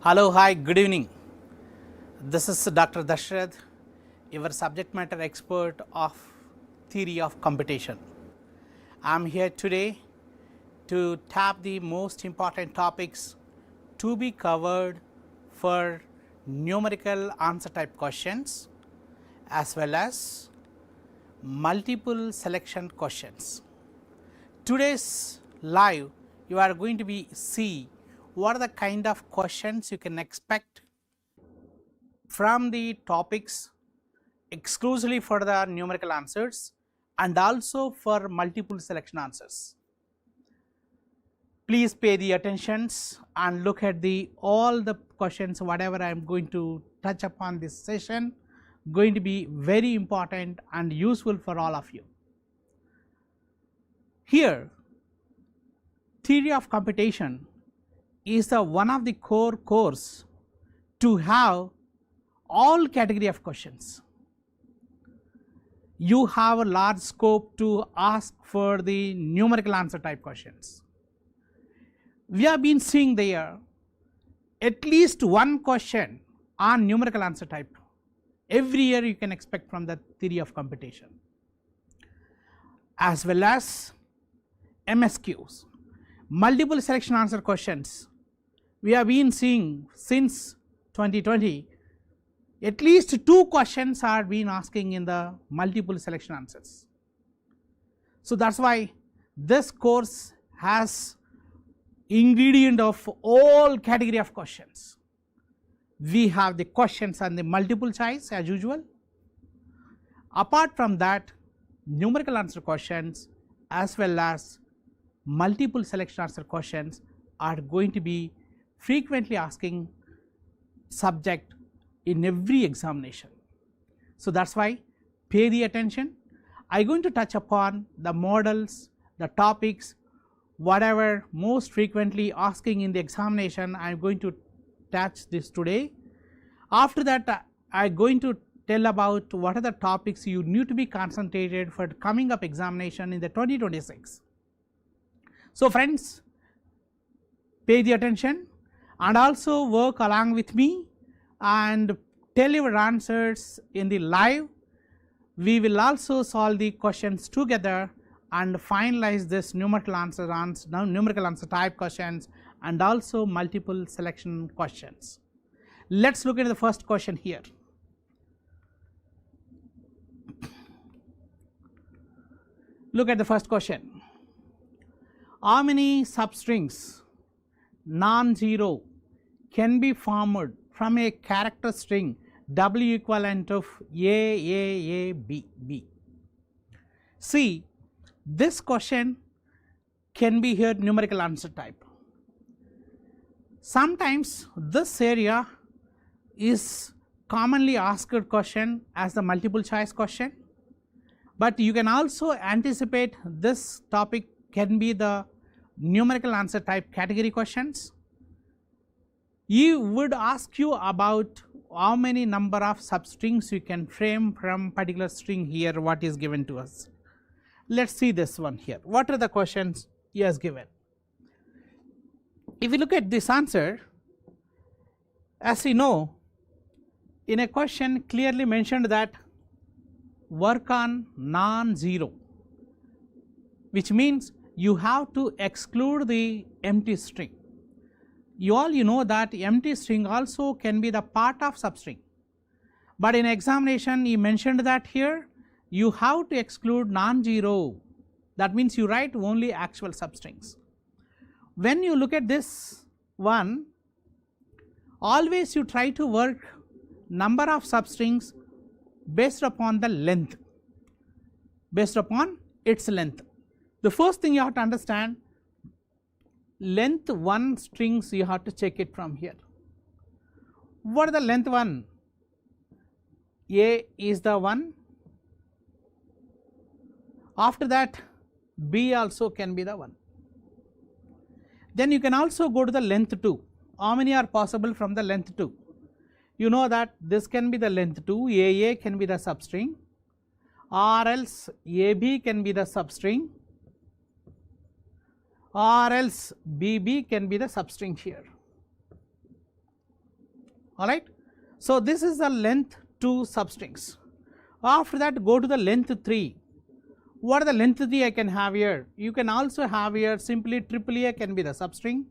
Hello, hi, good evening. This is Dr. Dashrath, your subject matter expert of theory of computation. I am here today to tap the most important topics to be covered for numerical answer type questions as well as multiple selection questions. Today's live you are going to be see what are the kind of questions you can expect from the topics exclusively for the numerical answers and also for multiple selection answers. Please pay the attentions and look at the all the questions whatever I am going to touch upon this session going to be very important and useful for all of you. Here theory of computation is the one of the core course to have all category of questions. You have a large scope to ask for the numerical answer type questions. We have been seeing there at least one question on numerical answer type every year you can expect from the theory of computation, as well as MSQs, multiple selection answer questions. We have been seeing since 2020 at least 2 questions are being asking in the multiple selection answers. So that is why this course has ingredient of all category of questions. We have the questions on the multiple choice as usual. Apart from that, numerical answer questions as well as multiple selection answer questions are going to be frequently asking subject in every examination. So that is why pay the attention. I am going to touch upon the models, the topics, whatever most frequently asking in the examination. I am going to touch this today. After that I am going to tell about what are the topics you need to be concentrated for coming up examination in the 2026. So friends, pay the attention and also work along with me and tell your answers in the live. We will also solve the questions together and finalize this numerical answer type questions and also multiple selection questions. Let us look at the first question here. Look at the first question. How many substrings non-zero can be formed from a character string W equivalent of A, B, B? See, this question can be here numerical answer type. Sometimes this area is commonly asked question as the multiple choice question, but you can also anticipate this topic can be the numerical answer type category questions. You would ask you about how many number of substrings you can frame from particular string here what is given to us. Let us see this one here. What are the questions he has given? If you look at this answer, as you know, in a question clearly mentioned that work on non-zero, which means you have to exclude the empty string. You know that empty string also can be the part of substring, but in examination he mentioned that here you have to exclude non-zero. That means you write only actual substrings. When you look at this one, always you try to work number of substrings based upon the length, based upon its length. The first thing you have to understand, length 1 strings you have to check it from here. What is the length 1? A is the 1. After that B also can be the 1. Then you can also go to the length 2. How many are possible from the length 2? You know that this can be the length 2, AA can be the substring, or else AB can be the substring, or else BB can be the substring here. alright. So this is the length 2 substrings. After that, go to the length 3. What are the length 3 I can have here? You can also have here simply AAA can be the substring,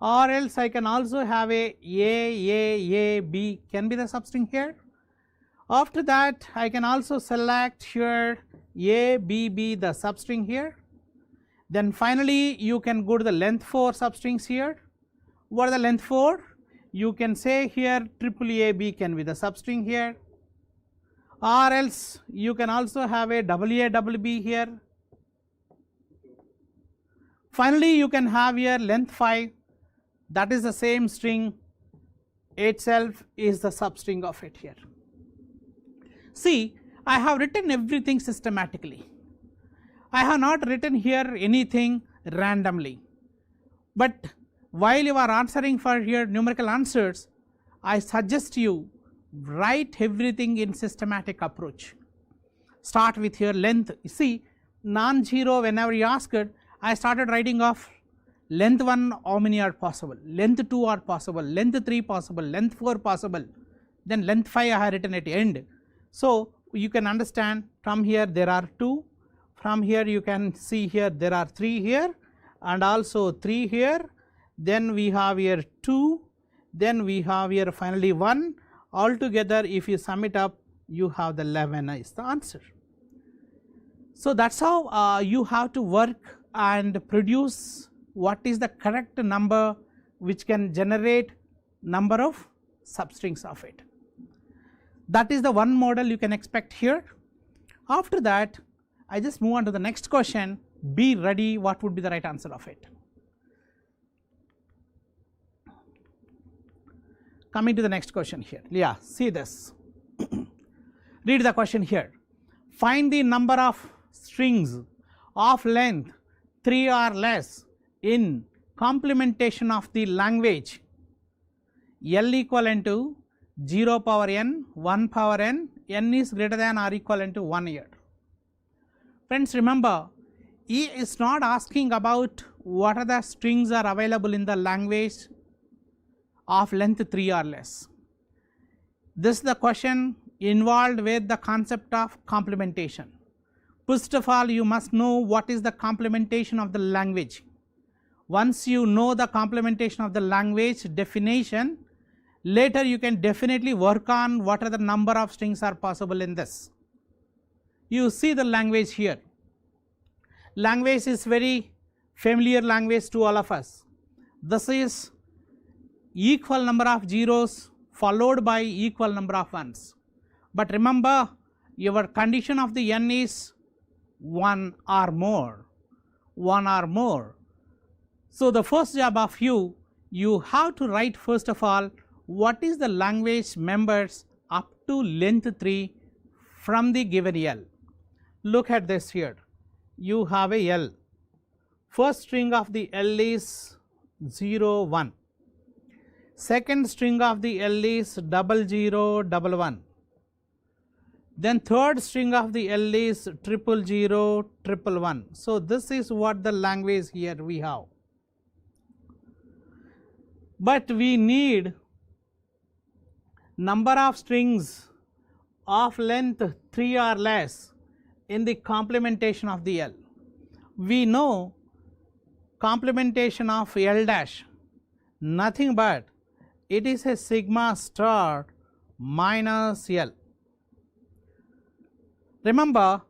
or else I can also have a B can be the substring here. After that, I can also select here A, B, B the substring here. Then finally, you can go to the length 4 substrings here. What are the length 4? You can say here AAAB can be the substring here, or else you can also have a AAB here. Finally, you can have here length 5, that is the same string itself is the substring of it here. See, I have written everything systematically. I have not written here anything randomly, but while you are answering for here numerical answers, I suggest you write everything in systematic approach. Start with your length. See, non-zero, whenever you ask it, I started writing off length 1 how many are possible, length 2 are possible, length 3 possible, length 4 possible, then length 5 I have written at the end. So you can understand from here there are 2, from here you can see here there are 3 here and also 3 here, then we have here 2, then we have here finally 1. Altogether if you sum it up, you have the 11 is the answer. So that's how you have to work and produce what is the correct number which can generate number of substrings of it. That is the one model you can expect here. After that, I just move on to the next question. Be ready, what would be the right answer of it? Coming to the next question here. Yeah, see this. Read the question here. Find the number of strings of length 3 or less in complementation of the language L equivalent to 0 power n, 1 power n, n is greater than or equivalent to 1 here. Friends, remember, he is not asking about what are the strings are available in the language of length 3 or less. This is the question involved with the concept of complementation. First of all, you must know what is the complementation of the language. Once you know the complementation of the language definition, later you can definitely work on what are the number of strings are possible in this. You see the language here. Language is very familiar language to all of us. This is equal number of zeros followed by equal number of ones. But remember, your condition of the n is 1 or more, 1 or more. So the first job of you have to write first of all what is the language members up to length 3 from the given L. Look at this here. You have a L. First string of the L is 0, 1. Second string of the L is 0, 0, 1, 1. Then third string of the L is 0, 0, 1, 1. So this is what the language here we have. But we need number of strings of length 3 or less in the complementation of the L. We know complementation of L dash, nothing but it is a sigma star minus L. Remember,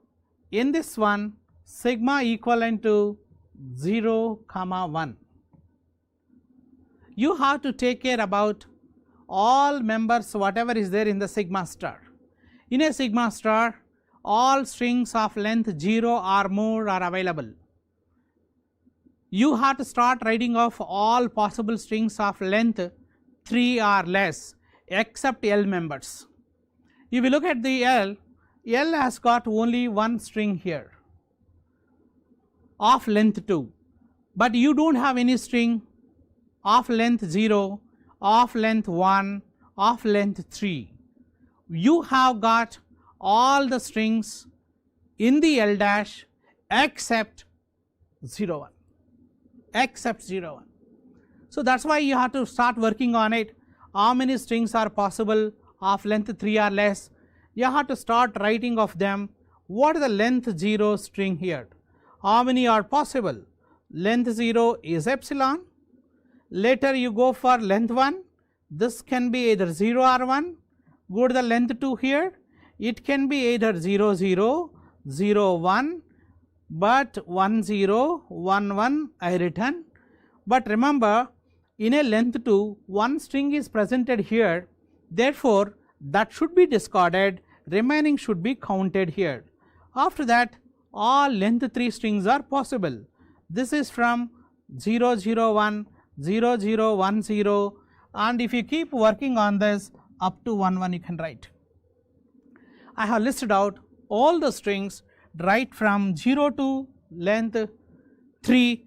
in this one, sigma equivalent to 0, 1. You have to take care about all members whatever is there in the sigma star. In a sigma star, all strings of length 0 or more are available. You have to start writing off all possible strings of length 3 or less except L members. If you look at the L has got only one string here of length 2, but you don't have any string of length 0, of length 1, of length 3. You have got all the strings in the L dash except 0, 1, except 0, 1. So that's why you have to start working on it. how many strings are possible of length 3 or less. You have to start writing of them. What is the length 0 string here? How many are possible? Length 0 is epsilon. Later you go for length 1. This can be either 0 or 1. Go to the length 2 here. It can be either 0, 0, 0, 1, but 1, 0, 1, 1 I written. But remember, in a length 2, one string is presented here. Therefore, that should be discarded. Remaining should be counted here. After that, all length 3 strings are possible. This is from 0, 0, 1, 0, 0, 1, 0, and if you keep working on this up to 1, 1 you can write. I have listed out all the strings right from 0 to length 3,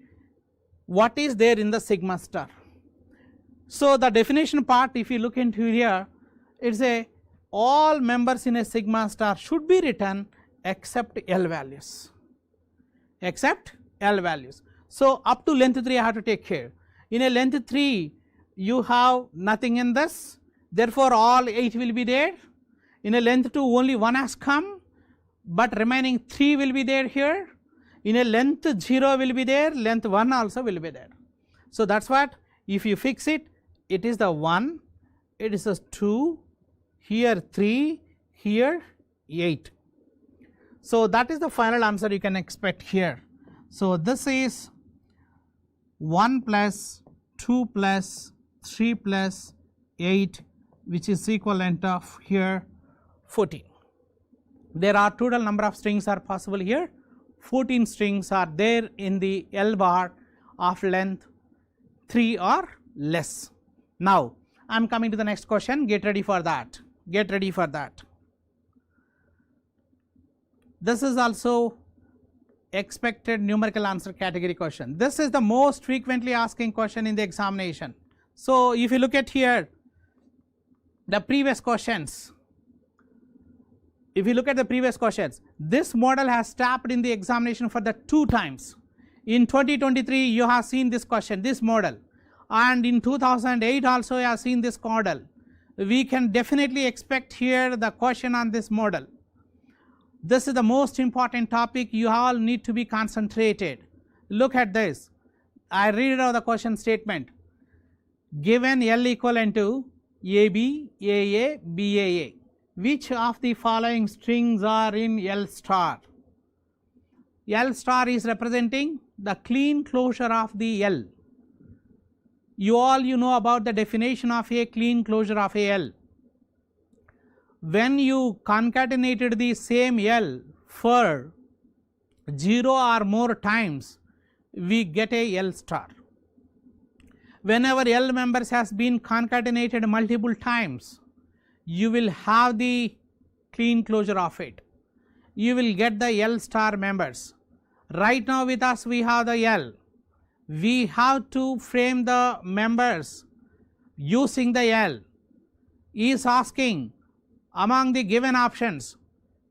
what is there in the sigma star. So the definition part, if you look into here, it's a all members in a sigma star should be written except L values, except L values. So up to length 3 I have to take care. In a length 3 you have nothing in this, therefore all 8 will be there. In a length 2 only 1 has come, but remaining 3 will be there here. In a length 0 will be there, length 1 also will be there. So that's what, if you fix it, it is the 1, it is a 2, here 3, here 8. So that is the final answer you can expect here. So this is 1 plus 2 plus 3 plus 8, which is equivalent of here 14. There are total number of strings are possible here. 14 strings are there in the L bar of length 3 or less. Now I am coming to the next question. Get ready for that. Get ready for that. This is also expected numerical answer category question. This is the most frequently asking question in the examination. So if you look at here the previous questions, if you look at the previous questions, this model has tapped in the examination for the 2 times. In 2023 you have seen this question, this model, and in 2008 also you have seen this model. We can definitely expect here the question on this model. This is the most important topic, you all need to be concentrated. Look at this. I read out the question statement. Given L equivalent to AB, AA, BAA, which of the following strings are in L star? L star is representing the clean closure of the L. You know about the definition of a clean closure of a L. When you concatenated the same L for 0 or more times, we get a L star. Whenever L members has been concatenated multiple times, you will have the clean closure of it. You will get the L star members. Right now with us we have the L. We have to frame the members using the L. He is asking among the given options,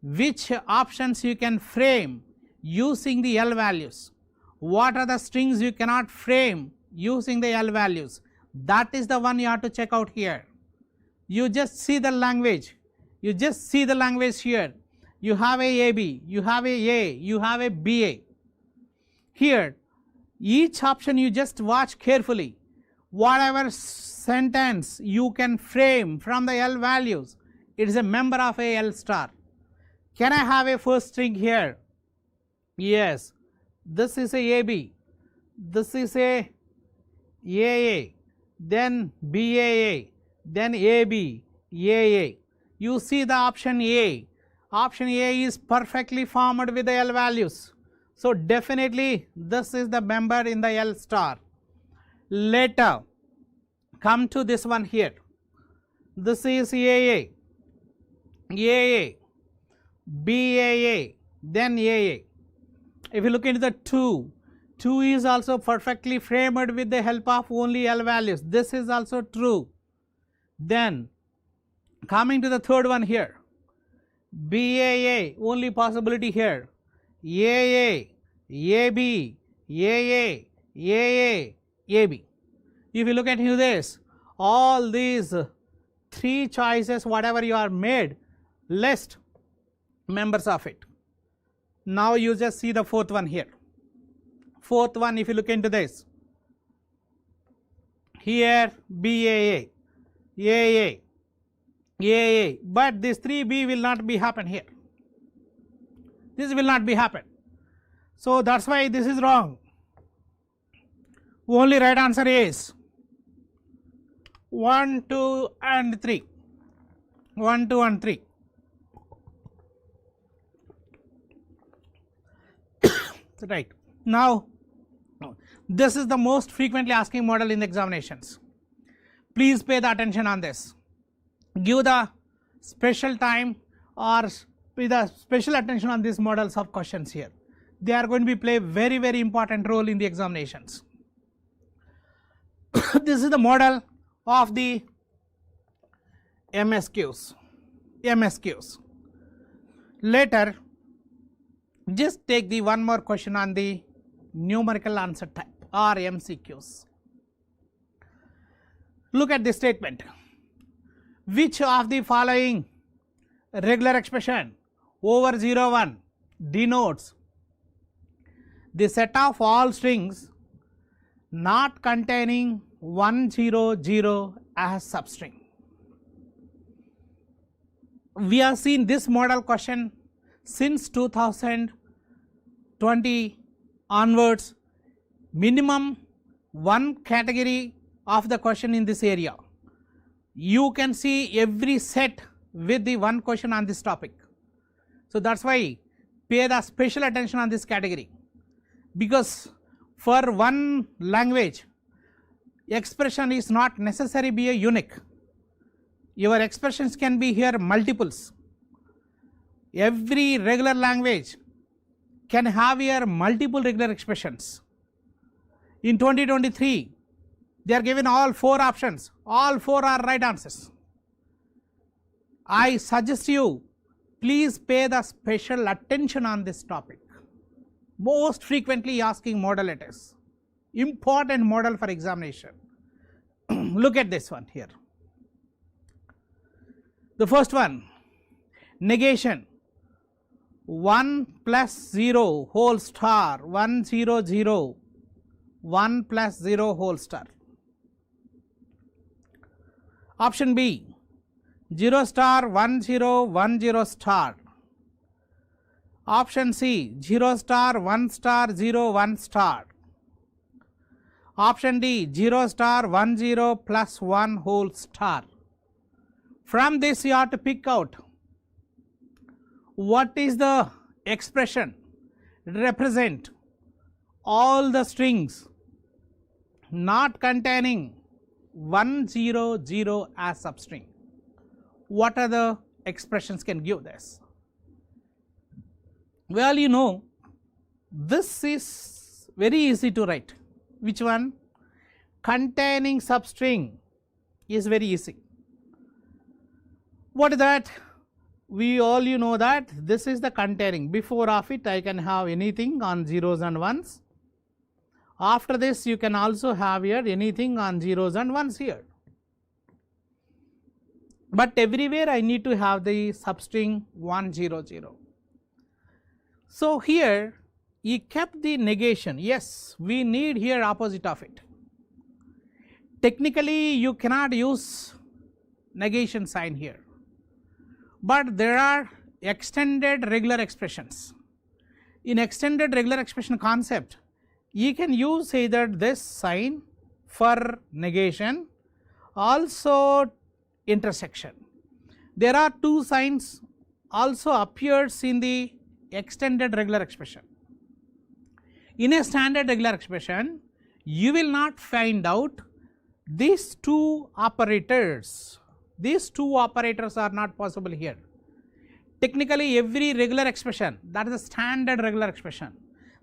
which options you can frame using the L values. What are the strings you cannot frame using the L values? That is the one you have to check out here. You just see the language. You just see the language here. You have a AB, you have a, you have a BA. Here, each option you just watch carefully. Whatever sentence you can frame from the L values, it is a member of a L star. Can I have a first string here? Yes. This is a AB. This is a AA. Then BAA. Then AB. AA. You see the option A. Option A is perfectly formed with the L values. So definitely this is the member in the L star. Later, come to this one here. This is AA. AA, BAA, then AA. If you look into the 2, 2 is also perfectly framed with the help of only L values. This is also true. Then coming to the third one here, BAA, only possibility here, AA, AB, AA, AA, AB. If you look at this, all these 3 choices whatever you are made, list members of it. Now you just see the 4th one here. 4th one, if you look into this, here BAA, AA, AA, but this 3B will not be happen here. This will not be happen. So that's why this is wrong. Only right answer is 1, 2 and 3. 1, 2 and 3. Right. Now this is the most frequently asking model in the examinations. Please pay the attention on this. Give the special time or pay the special attention on these models of questions here. They are going to play very, very important role in the examinations. This is the model of the MSQs. Later, just take the one more question on the numerical answer type or MCQs. Look at this statement. Which of the following regular expression over 0, 1 denotes the set of all strings not containing 1, 0, 0 as substring? We have seen this model question since 2020 onwards. Minimum one category of the question in this area. You can see every set with the one question on this topic. So that's why pay the special attention on this category, because for one language expression is not necessary be a unique. Your expressions can be here multiples. Every regular language can have here multiple regular expressions. In 2023 they are given all 4 options, all 4 are right answers. I suggest you please pay the special attention on this topic. Most frequently asking model it is, important model for examination. Look at this one here. The first one, negation, 1 plus 0 whole star, 1 0 0, 1 plus 0 whole star. Option B, 0 star 1 0 1 0 star. Option C, 0 star 1 star 0 1 star. Option D, 0 star 1 0 plus 1 whole star. From this you have to pick out what is the expression represent all the strings not containing 1 0 0 as substring. What are the expressions can give this? Well, you know, this is very easy to write. Which one? Containing substring is very easy. What is that? We all you know that this is the containing. Before of it I can have anything on zeros and ones. After this you can also have here anything on zeros and ones here. But everywhere I need to have the substring 1 0 0. So here he kept the negation. Yes, we need here opposite of it. Technically you cannot use negation sign here, but there are extended regular expressions. In extended regular expression concept, you can use either this sign for negation, also intersection. There are 2 signs also appears in the extended regular expression. In a standard regular expression you will not find out these 2 operators. These 2 operators are not possible here. Technically every regular expression, that is a standard regular expression.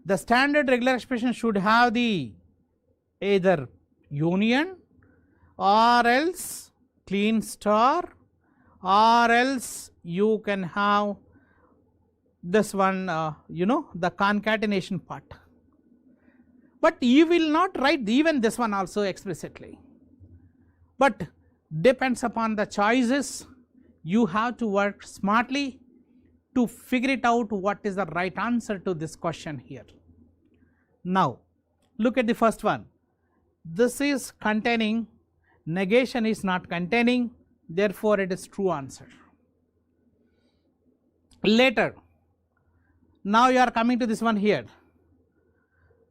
The standard regular expression should have the either union or else clean star, or else you can have this one the concatenation part. But you will not write even this one also explicitly. but depends upon the choices. You have to work smartly to figure it out what is the right answer to this question here. Now look at the first one. This is containing, negation is not containing, therefore it is true answer. Later, now you are coming to this one here.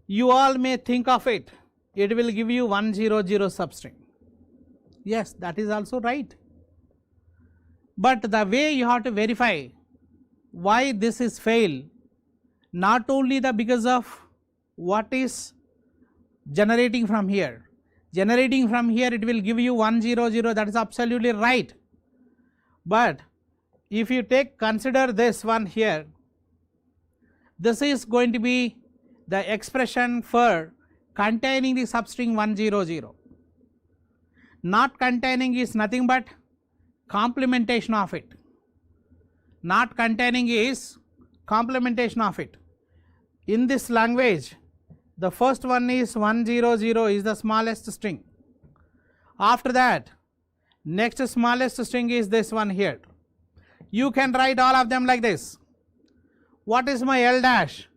You all may think of it, it will give you 100 substring. Yes, that is also right. But the way you have to verify why this is fail, not only the because of what is generating from here. Generating from here it will give you 100, that is absolutely right. But if you consider this one here, this is going to be the expression for containing the substring 100. Not containing is nothing but complementation of it. Not containing is complementation of it. In this language, the first one is 100 is the smallest string. After that, next smallest string is this one here. You can write all of them like this. What is my L dash?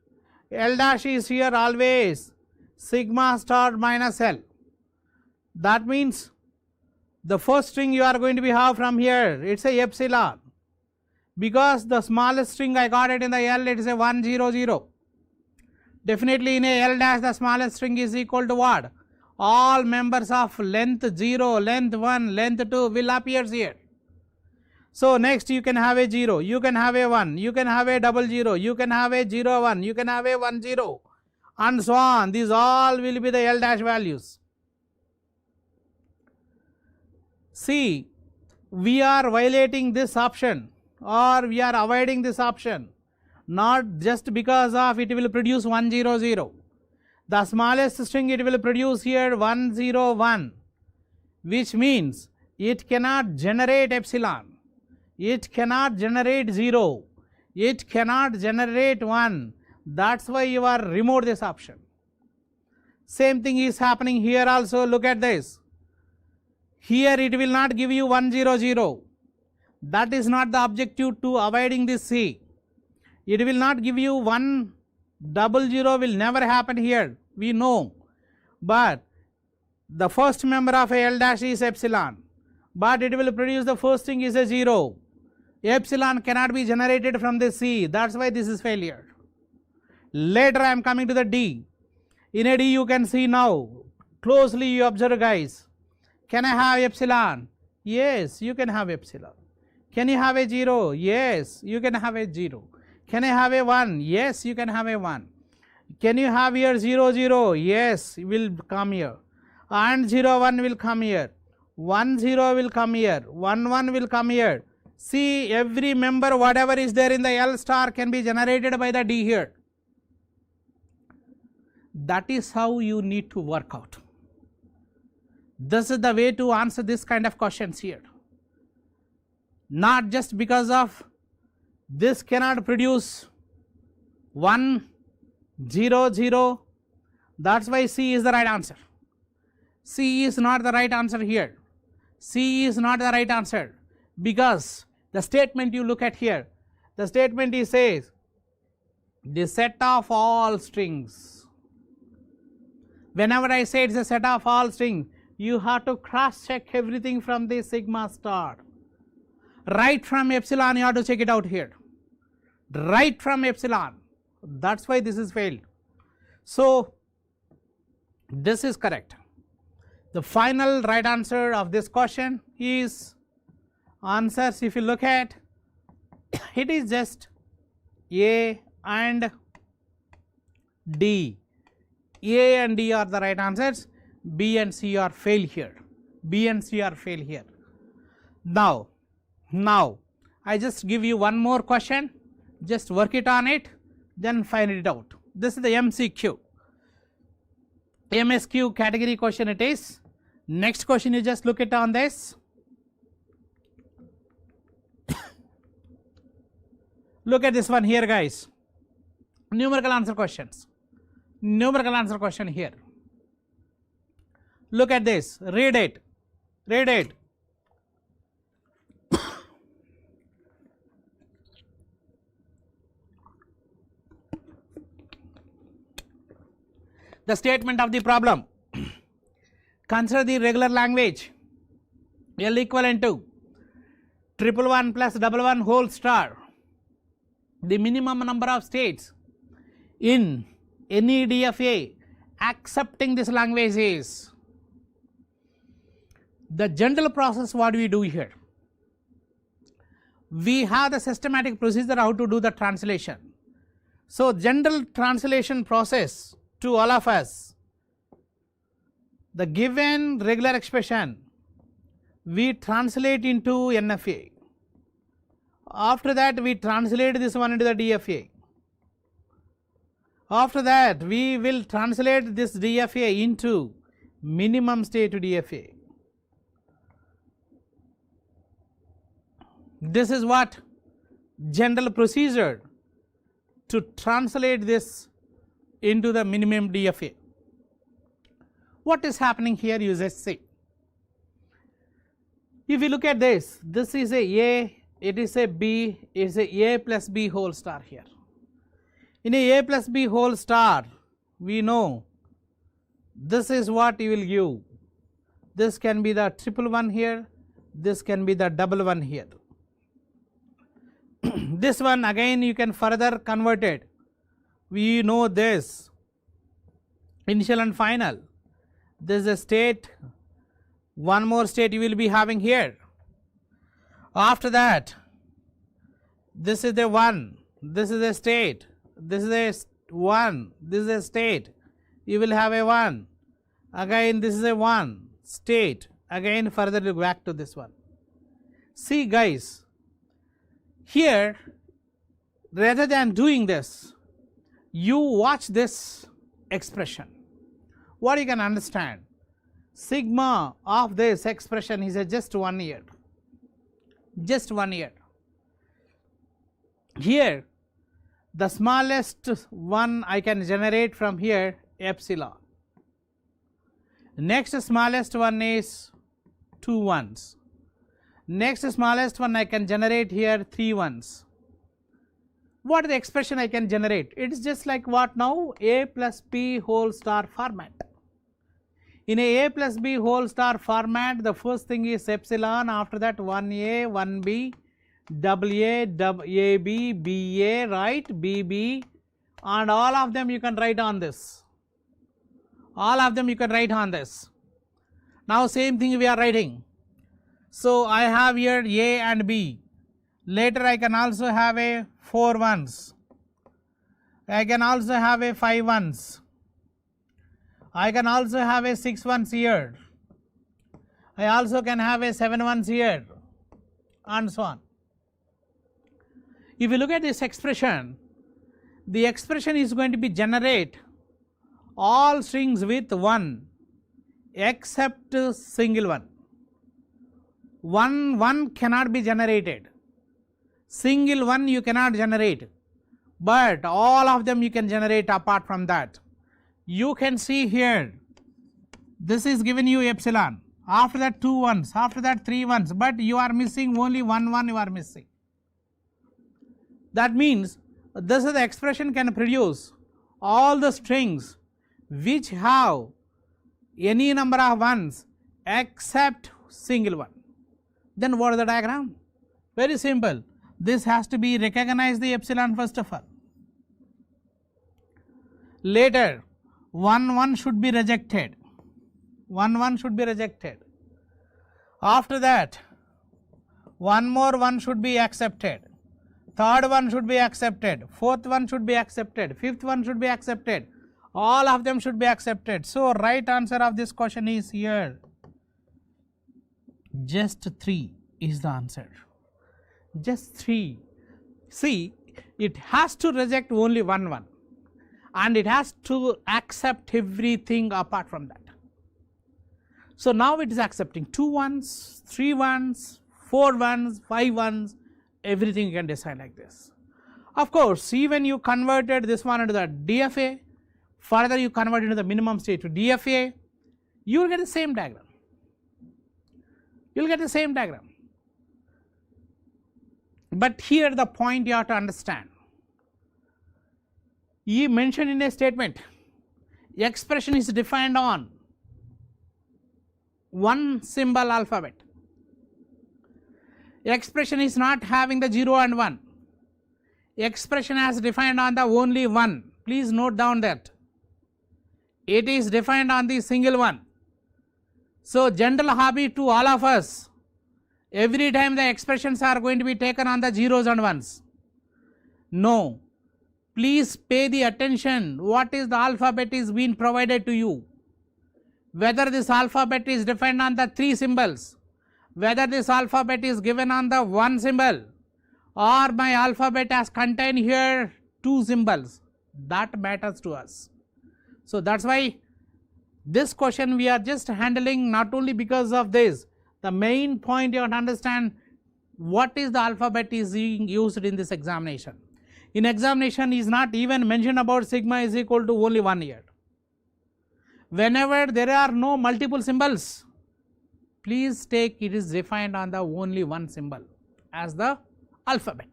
L dash is here always sigma star minus L. That means the first string you are going to be have from here, it's a epsilon. Because the smallest string I got it in the L, it is a 100. Definitely in a L dash the smallest string is equal to what? All members of length 0, length 1, length 2 will appear here. So next you can have a 0, you can have a 1, you can have a 00, you can have a 01, you can have a 10 and so on. These all will be the L dash values. See, we are violating this option or we are avoiding this option not just because of it will produce 100. The smallest string it will produce here 101, which means it cannot generate epsilon. It cannot generate 0, it cannot generate 1, that's why you are remove this option. Same thing is happening here also, look at this. Here it will not give you 100, that is not the objective to avoiding this C. It will not give you 100 will never happen here, we know. But the first member of a L dash is epsilon, but it will produce the first thing is a 0. Epsilon cannot be generated from this C, that's why this is failure. Later I am coming to the D. In a D you can see now, closely you observe guys. Can I have epsilon? Yes, you can have epsilon. Can you have a 0? Yes, you can have a 0. Can I have a 1? Yes, you can have a 1. Can you have here 00? Yes, will come here. And 01 will come here. 10 will come here. 11 will come here. See, every member whatever is there in the L star can be generated by the D here. That is how you need to work out. This is the way to answer this kind of questions here. Not just because of this cannot produce 100, that's why C is the right answer. C is not the right answer here. C is not the right answer because the statement you look at here, the statement is says the set of all strings. Whenever I say it's a set of all strings, you have to cross check everything from the sigma star. Right from epsilon you have to check it out here. Right from epsilon, that's why this is failed. So this is correct. The final right answer of this question is answers, if you look at it is just A and D. A and D are the right answers, B and C are fail here. B and C are fail here. Now I just give you one more question, just work it on it, then find it out. This is the MCQ. MSQ category question it is. Next question you just look it on this. Look at this one here guys. Numerical answer questions. Numerical answer question here. Look at this, read it. Read it. The statement of the problem. Consider the regular language L equivalent to 111 plus 11 whole star. The minimum number of states in any DFA accepting this language is. The general process, what do we do here? We have the systematic procedure how to do the translation. So general translation process to all of us, the given regular expression we translate into NFA. After that we translate this one into the DFA. After that we will translate this DFA into minimum state DFA. This is what general procedure to translate this into the minimum DFA. What is happening here, you just see. If you look at this, this is a, it is a B, it is a plus B whole star here. In a plus B whole star, we know this is what you will give. This can be the triple one here, this can be the double one here. This one again you can further convert it. We know this initial and final. This is a state, one more state you will be having here. After that, this is the one, this is a state, this is a one, this is a state, you will have a one. Again this is a one state, again further you go back to this one. See guys, here rather than doing this, you watch this expression. What you can understand, sigma of this expression is just 1 year, just 1 year. Here the smallest one I can generate from here, epsilon. Next smallest one is 2 ones. Next smallest one I can generate here 3 ones. What is the expression I can generate? It is just like what now? A plus B whole star format. In a plus B whole star format, the first thing is epsilon, after that 1A, 1B, AA, AB, BA, right, BB, and all of them you can write on this. All of them you can write on this. Now same thing we are writing. So I have here A and B. Later I can also have a 4 ones. I can also have a 5 ones. I can also have a 6 ones here. I also can have a 7 ones here, and so on. If you look at this expression, the expression is going to be generate all strings with 1 except single one. One cannot be generated. Single one you cannot generate, but all of them you can generate apart from that. You can see here, this is given you epsilon, after that 2 ones, after that 3 ones, but you are missing only 1 1 you are missing. That means this is the expression can produce all the strings which have any number of ones except single one. Then what is the diagram? Very simple. This has to be recognize the epsilon first of all. Later 1 1 should be rejected. 1 1 should be rejected. After that one more one should be accepted. Third one should be accepted. Fourth one should be accepted. Fifth one should be accepted. All of them should be accepted. So right answer of this question is here. Just 3 is the answer. Just 3. See, it has to reject only 1 1 and it has to accept everything apart from that. So now it is accepting 2 ones, 3 ones, 4 ones, 5 ones, everything you can decide like this. Of course, even you converted this one into the DFA, further you convert into the minimum state to DFA, you will get the same diagram. you will get the same diagram. But here the point you have to understand, he mentioned in a statement expression is defined on one symbol alphabet. Expression is not having the 0 and 1. Expression has defined on the only one. Please note down that it is defined on the single one. So general hobby to all of us, every time the expressions are going to be taken on the zeros and ones. No, please pay the attention what is the alphabet is being provided to you. Whether this alphabet is defined on the 3 symbols, whether this alphabet is given on the 1 symbol, or my alphabet has contained here 2 symbols, that matters to us. So that's why this question we are just handling not only because of this. The main point you have to understand what is the alphabet is being used in this examination. In examination is not even mentioned about sigma is equal to only 1 here. Whenever there are no multiple symbols, please take it is defined on the only one symbol as the alphabet,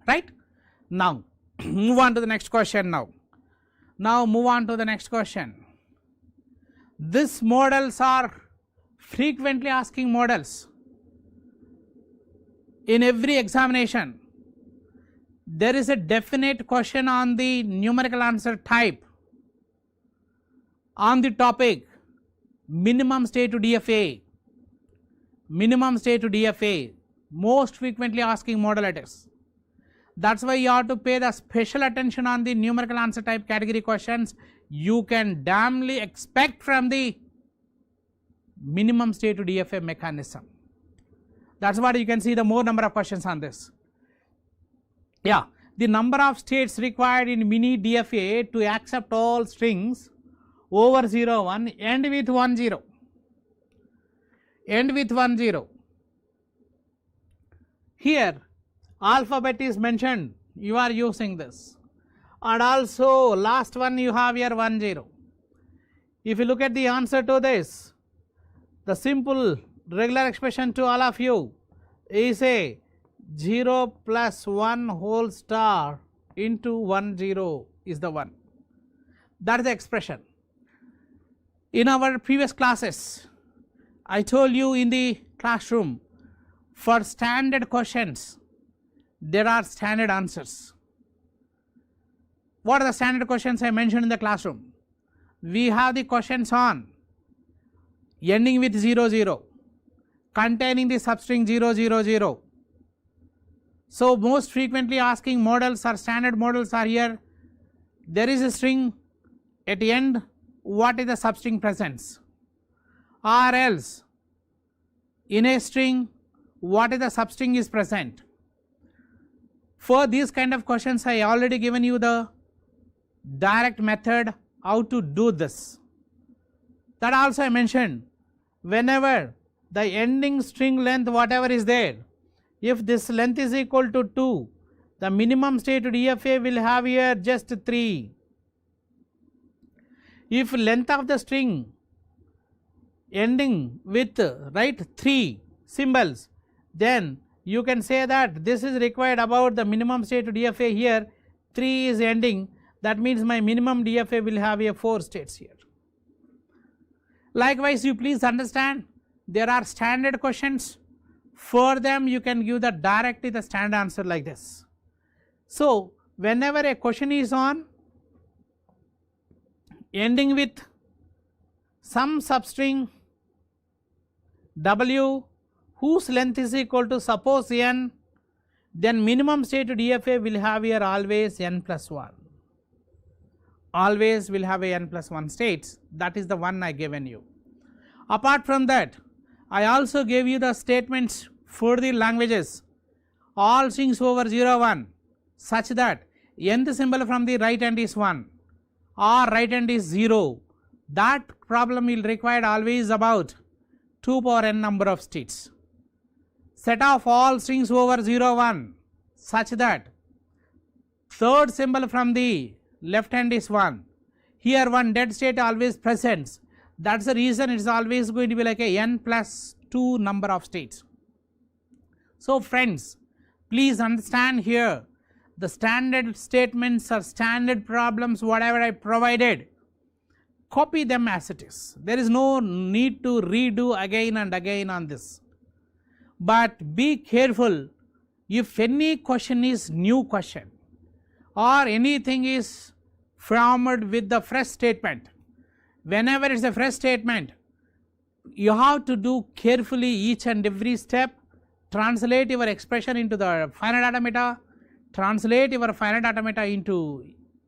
right? Now move on to the next question now. Move on to the next question. These models are frequently asking models. In every examination, there is a definite question on the numerical answer type on the topic minimum state to DFA. Minimum state to DFA, most frequently asking model it is. That's why you have to pay the special attention on the numerical answer type category questions. You can damnly expect from the minimum state to DFA mechanism. That's what you can see the more number of questions on this. Yeah, the number of states required in mini DFA to accept all strings over 0 1 end with 1 0. End with 1 0. Here alphabet is mentioned, you are using this, and also last one you have here 1 0. If you look at the answer to this, the simple regular expression to all of you is a 0 plus 1 whole star into 1 0 is the 1. That is the expression. In our previous classes, I told you in the classroom, for standard questions, there are standard answers. What are the standard questions I mentioned in the classroom? We have the questions on ending with 0 0, containing the substring 0 0 0. So most frequently asking models or standard models are here. There is a string at the end, what is the substring presence? Or else in a string, what is the substring is present? For these kind of questions, I already given you the direct method how to do this. That also I mentioned, whenever the ending string length whatever is there, if this length is equal to 2, the minimum state to DFA will have here just 3. If length of the string ending with 3 symbols, then you can say that this is required about the minimum state to DFA here, 3 is ending, that means my minimum DFA will have a 4 states here. Likewise, you please understand there are standard questions, for them you can give the directly the standard answer like this. So whenever a question is on ending with some substring W whose length is equal to suppose n, then minimum state to DFA will have here always n plus 1. Always will have a n plus 1 states, that is the one I given you. Apart from that, I also gave you the statements for the languages, all strings over 0 1 such that nth symbol from the right end is 1 or right end is 0. That problem will require always about 2 power n number of states. Set of all strings over 0 1 such that third symbol from the left hand is 1. Here one dead state always presents. That's the reason it is always going to be like a n plus 2 number of states. So friends, please understand here, the standard statements or standard problems whatever I provided, copy them as it is. There is no need to redo again and again on this. But be careful, if any question is new question or anything is formed with the fresh statement, whenever it is a fresh statement, you have to do carefully each and every step, translate your expression into the finite automata, translate your finite automata into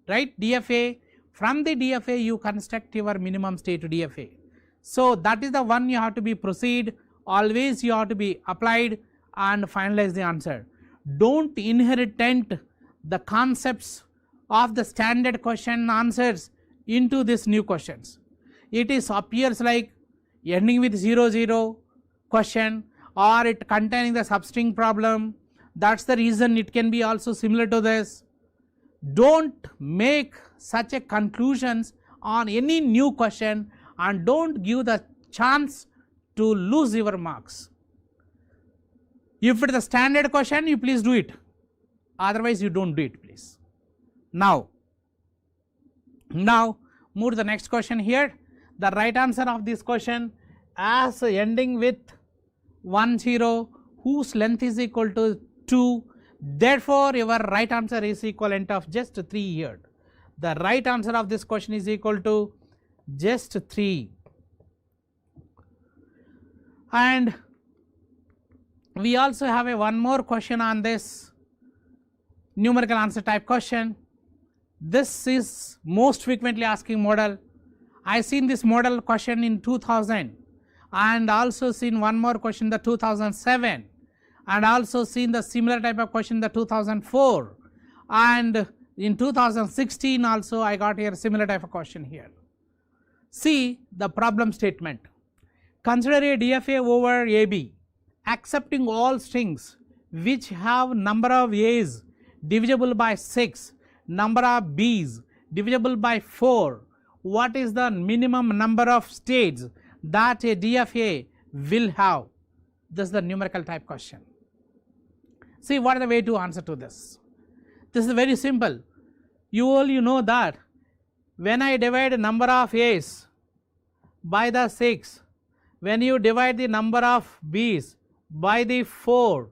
DFA. From the DFA you construct your minimum state DFA. So that is the one you have to be proceed, always you have to be applied and finalize the answer. Don't inherit the concepts of the standard question answers into these new questions. It is appears like ending with 0 0 question, or it containing the substring problem. That's the reason it can be also similar to this. Don't make such a conclusions on any new question and don't give the chance to lose your marks. If it is a standard question, you please do it, otherwise you don't do it, please. Now move to the next question here. The right answer of this question as ending with 1 0 whose length is equal to 2, therefore your right answer is equivalent of just 3 here. The right answer of this question is equal to just 3. And we also have one more question on this numerical answer type question. This is most frequently asking model. I seen this model question in 2000 and also seen one more question in the 2007 and also seen the similar type of question in the 2004, and in 2016 also I got here similar type of question here. See the problem statement. Consider a DFA over AB accepting all strings which have number of A's divisible by 6, number of B's divisible by 4. What is the minimum number of states that a DFA will have? This is the numerical type question. See what is the way to answer to this. This is very simple. You all know that when I divide number of A's by the 6, when you divide the number of B's by the 4,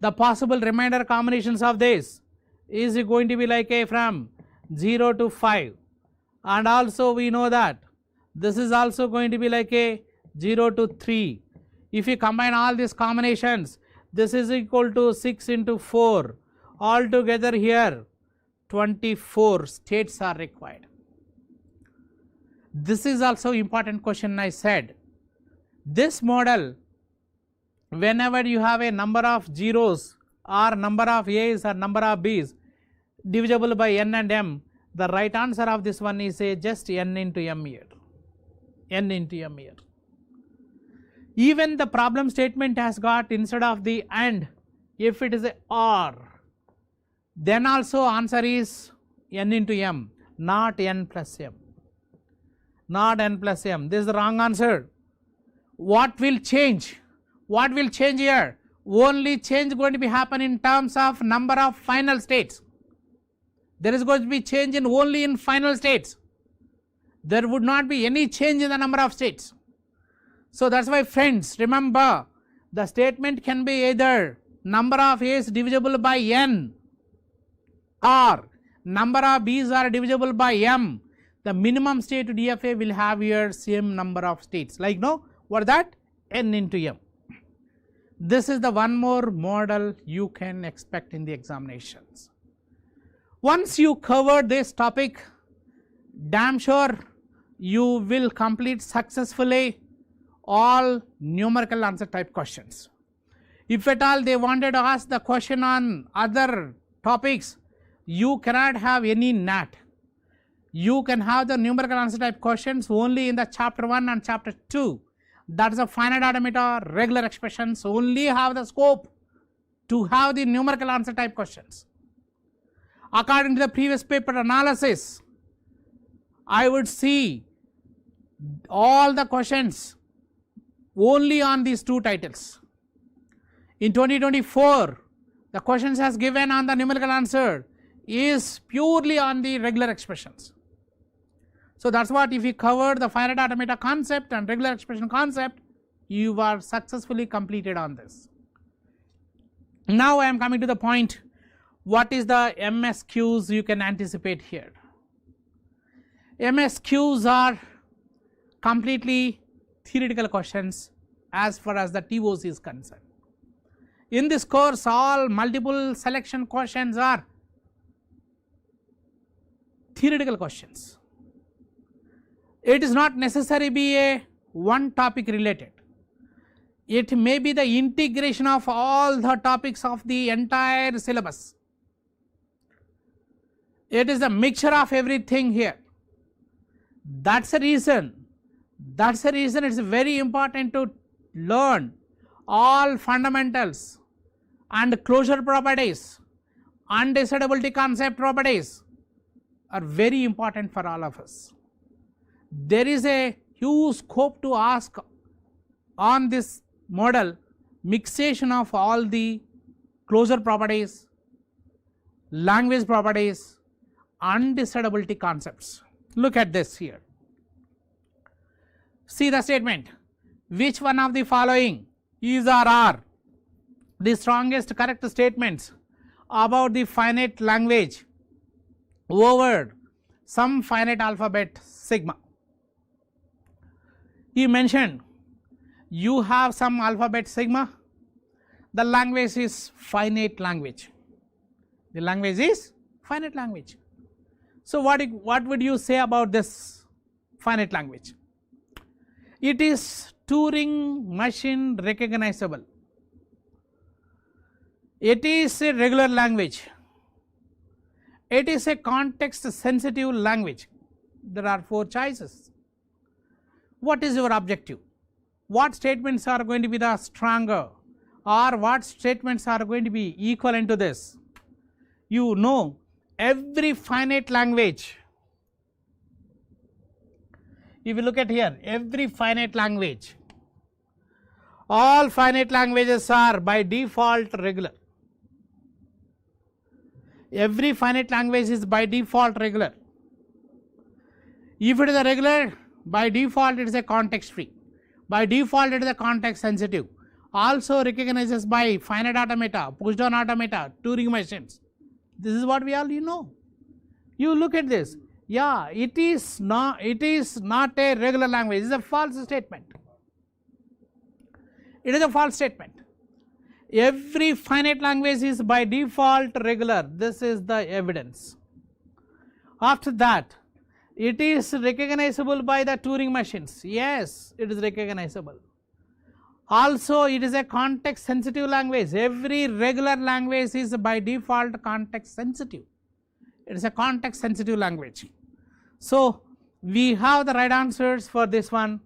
the possible remainder combinations of this is going to be like a from 0 to 5, and also we know that this is also going to be like a 0 to 3. If you combine all these combinations, this is equal to 6 into 4, altogether here 24 states are required. This is also important question. I said this model, whenever you have a number of zeros or number of A's or number of B's divisible by n and m, the right answer of this one is a just n into m here, n into m here. Even the problem statement has got instead of the and, if it is a or, then also answer is n into m, not n plus m, not n plus m. This is the wrong answer. What will change? What will change here? Only change going to be happen in terms of number of final states. There is going to be change in only in final states. There would not be any change in the number of states. So that's why friends, remember the statement can be either number of A's divisible by n or number of B's are divisible by m. The minimum state DFA will have here same number of states, like no, what is that? N into m. This is the one more model you can expect in the examinations. Once you cover this topic, damn sure you will complete successfully all numerical answer type questions. If at all they wanted to ask the question on other topics, you cannot have any NAT. You can have the numerical answer type questions only in the chapter 1 and chapter 2. That is a finite automata, regular expressions only have the scope to have the numerical answer type questions. According to the previous paper analysis, I would see all the questions only on these two titles. In 2024, the questions as given on the numerical answer is purely on the regular expressions. So that's what, if you cover the finite automata concept and regular expression concept, you are successfully completed on this. Now I am coming to the point, what is the MSQs you can anticipate here? MSQs are completely theoretical questions as far as the TOC is concerned. In this course, all multiple selection questions are theoretical questions. It is not necessary be a one topic related. It may be the integration of all the topics of the entire syllabus. It is a mixture of everything here. That's the reason it's very important to learn all fundamentals and closure properties, undecidability concept properties are very important for all of us. There is a huge scope to ask on this model, mixation of all the closure properties, language properties, undecidability concepts. Look at this here. See the statement, which one of the following is or are the strongest correct statements about the finite language over some finite alphabet sigma. He mentioned you have some alphabet sigma, the language is finite language, the language is finite language. So what would you say about this finite language? It is Turing machine recognizable. It is a regular language. It is a context sensitive language. There are 4 choices. What is your objective? What statements are going to be the stronger, or what statements are going to be equivalent to this? You know, every finite language, if you look at here, every finite language, all finite languages are by default regular. Every finite language is by default regular. If it is a regular, by default it is a context free. By default it is a context sensitive. Also recognizes by finite automata, push down automata, Turing machines. This is what we already know. You look at this. Yeah, it is not a regular language. It is a false statement. It is a false statement. Every finite language is by default regular. This is the evidence. After that, it is recognizable by the Turing machines. Yes, it is recognizable. Also, it is a context sensitive language. Every regular language is by default context sensitive. It is a context sensitive language. So we have the right answers for this one,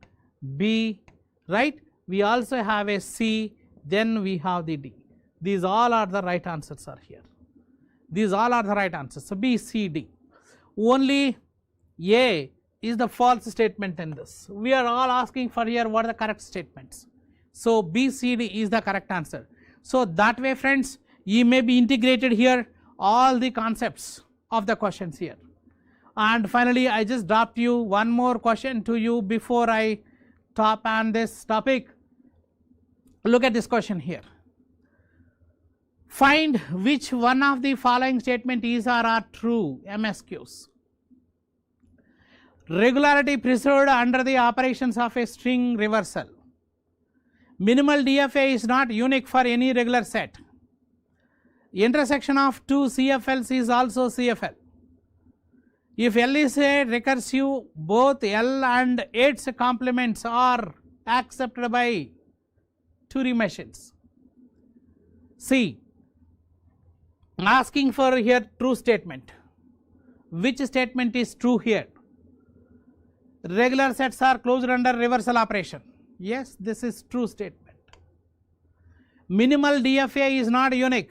B, right? We also have a C, then we have the D. These all are the right answers are here. These all are the right answers. So B, C, D. Only A is the false statement in this. We are all asking for here what are the correct statements. So B, C, D is the correct answer. So that way, friends, you may be integrated here all the concepts of the questions here. And finally, I just dropped you one more question to you before I top on this topic. Look at this question here. Find which one of the following statement is or are true, MSQs. Regularity preserved under the operations of a string reversal. Minimal DFA is not unique for any regular set. Intersection of two CFLs is also CFL. If L is a recursive, both L and its complements are accepted by Turing machines. C. Asking for here true statement. Which statement is true here? Regular sets are closed under reversal operation. Yes, this is true statement. Minimal DFA is not unique.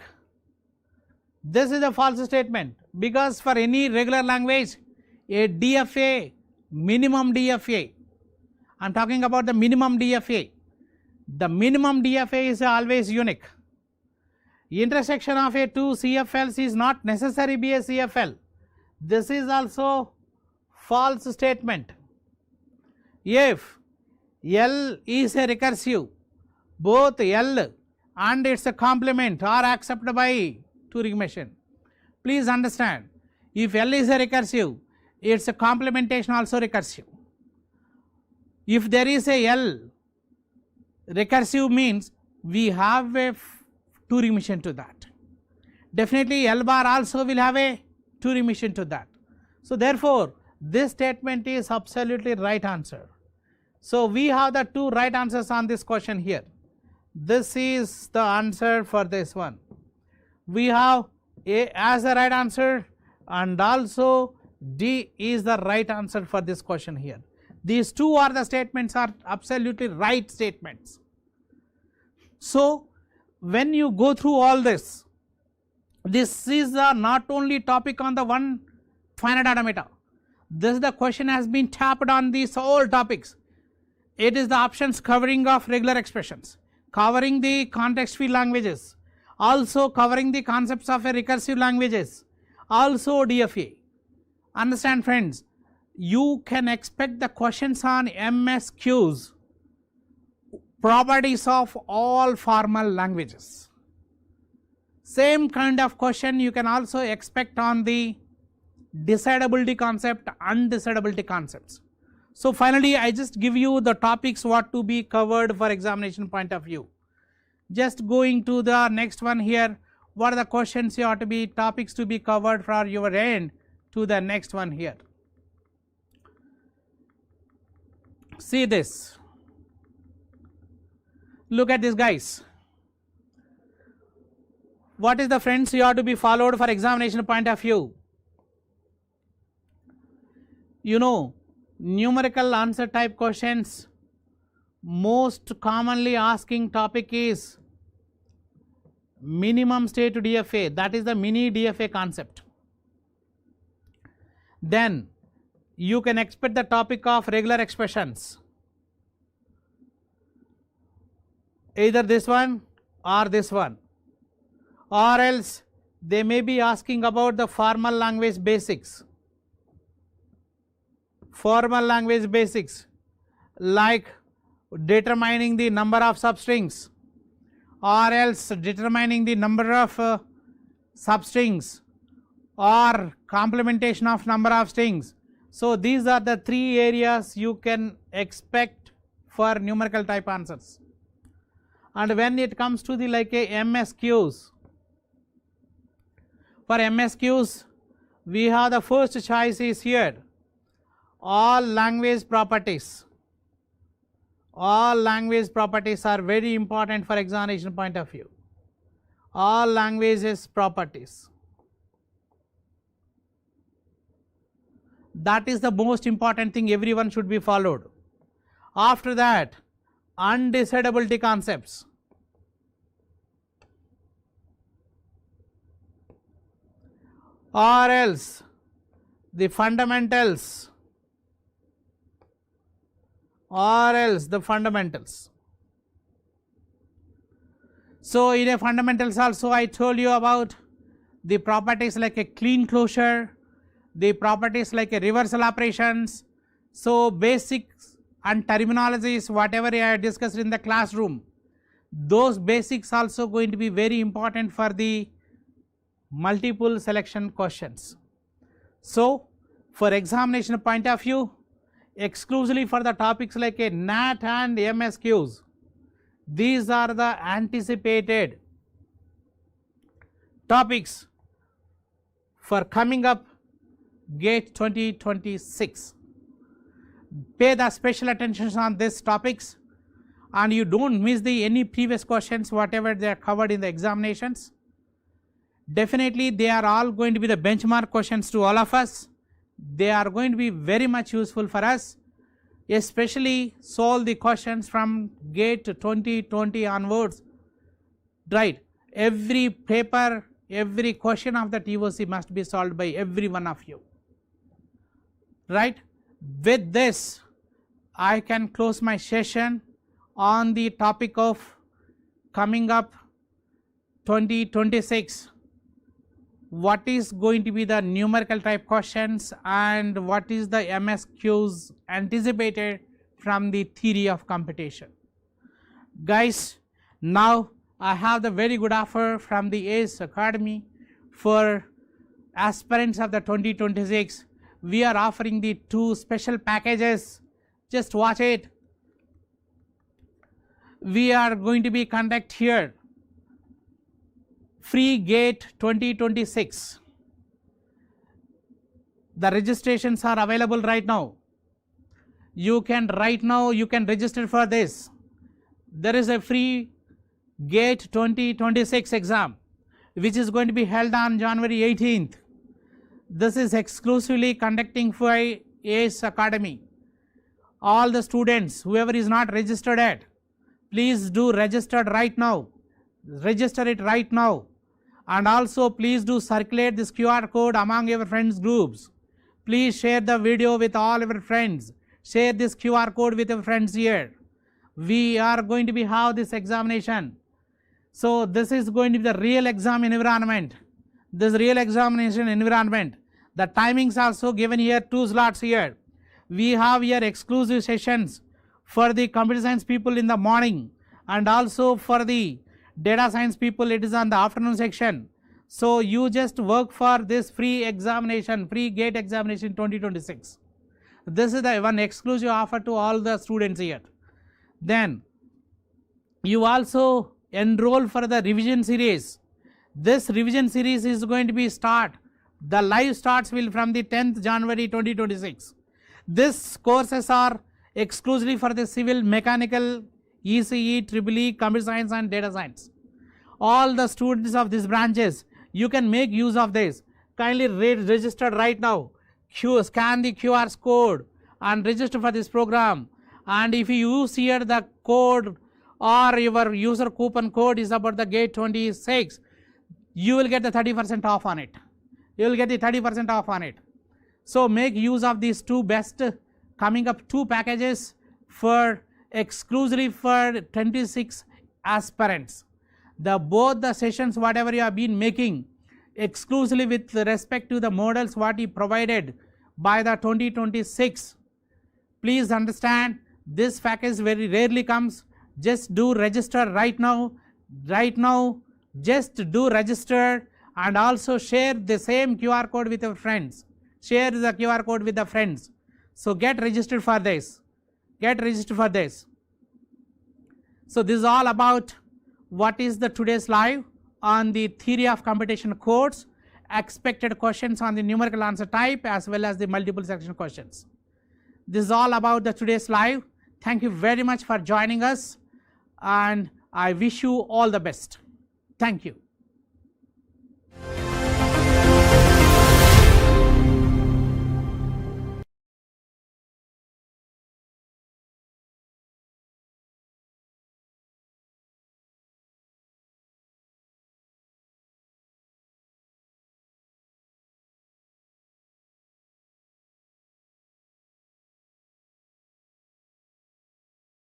This is a false statement, because for any regular language, a DFA, minimum DFA I am talking about the minimum DFA. The minimum DFA is always unique. Intersection of a two CFLs is not necessary be a CFL. This is also false statement. If L is a recursive, both L and its complement are accepted by Turing machine. Please understand, if L is a recursive, its complementation also recursive. If there is a L, recursive means we have a Turing machine to that. Definitely L bar also will have a Turing machine to that. So therefore, this statement is absolutely right answer. So we have the two right answers on this question here. This is the answer for this one. We have A as the right answer and also D is the right answer for this question here. These two are the statements are absolutely right statements. So when you go through all this, this is not only topic on the one finite automata. This the question has been tapped on these all topics. It is the options covering of regular expressions, covering the context-free languages, also covering the concepts of a recursive languages, also DFA. Understand friends, you can expect the questions on MSQs, properties of all formal languages. Same kind of question you can also expect on the decidability concept, undecidability concepts. So finally, I just give you the topics what to be covered for examination point of view. Just going to the next one here, what are the questions you ought to be, topics to be covered for your end to the next one here. See this. Look at this guys. What is the friends you ought to be followed for examination point of view? You know, numerical answer type questions, most commonly asking topic is minimum state DFA, that is the mini DFA concept. Then you can expect the topic of regular expressions, either this one or this one, or else they may be asking about the formal language basics. Formal language basics like determining the number of substrings, or else determining the number of substrings, or complementation of number of strings. So these are the three areas you can expect for numerical type answers. And when it comes to the like a MSQs, for MSQs we have the first choice is here, all language properties. All language properties are very important for examination point of view. All languages properties. That is the most important thing everyone should be followed. After that, undecidability concepts. Or else the fundamentals, or else the fundamentals. So in a fundamentals also I told you about the properties like a clean closure, the properties like a reversal operations. So basics and terminologies whatever I discussed in the classroom, those basics also going to be very important for the multiple selection questions. So for examination point of view, exclusively for the topics like a NAT and MSQs, these are the anticipated topics for coming up GATE 2026. Pay the special attention on these topics and you don't miss the any previous questions whatever they are covered in the examinations. Definitely they are all going to be the benchmark questions to all of us. They are going to be very much useful for us, especially solve the questions from GATE 2020 onwards, right? Every paper, every question of the TOC must be solved by every one of you, right? With this I can close my session on the topic of coming up 2026. What is going to be the numerical type questions and what is the MSQs anticipated from the theory of computation. Guys, now I have the very good offer from the ACE Academy for aspirants of the 2026. We are offering the 2 special packages. Just watch it. We are going to be conduct here Free Gate 2026. The registrations are available right now. You can register for this. There is a Free Gate 2026 exam which is going to be held on January 18th. This is exclusively conducting for ACE Academy. All the students, whoever is not registered yet, please do register right now. Register it right now. And also please do circulate this QR code among your friends groups. Please share the video with all your friends. Share this QR code with your friends here. We are going to have this examination. So this is going to be the real exam environment. This real examination environment. The timings also given here, 2 slots here. We have here exclusive sessions for the computer science people in the morning, and also for the data science people it is on the afternoon section. So you just work for this free examination, Free Gate examination 2026. This is the one exclusive offer to all the students here. Then you also enroll for the revision series. This revision series is going to be the live starts will from the 10th January 2026. These courses are exclusively for the civil, mechanical, ECE, EEE, computer science and data science. All the students of these branches, you can make use of this. Kindly register right now. Scan the QR code and register for this program. And if you use here the code or your user coupon code is about the Gate 26, you will get the 30% off on it. You will get the 30% off on it. So make use of these 2 best coming up 2 packages for exclusively for 26 aspirants. Both the sessions whatever you have been making exclusively with respect to the models what he provided by the 2026. Please understand this package very rarely comes. Just do register right now. Just do register and also share the same QR code with your friends. Share the QR code with the friends. So get registered for this. Get registered for this. So this is all about what is the today's live on the theory of computation course, expected questions on the numerical answer type as well as the multiple selection questions. This is all about the today's live. Thank you very much for joining us and I wish you all the best. Thank you.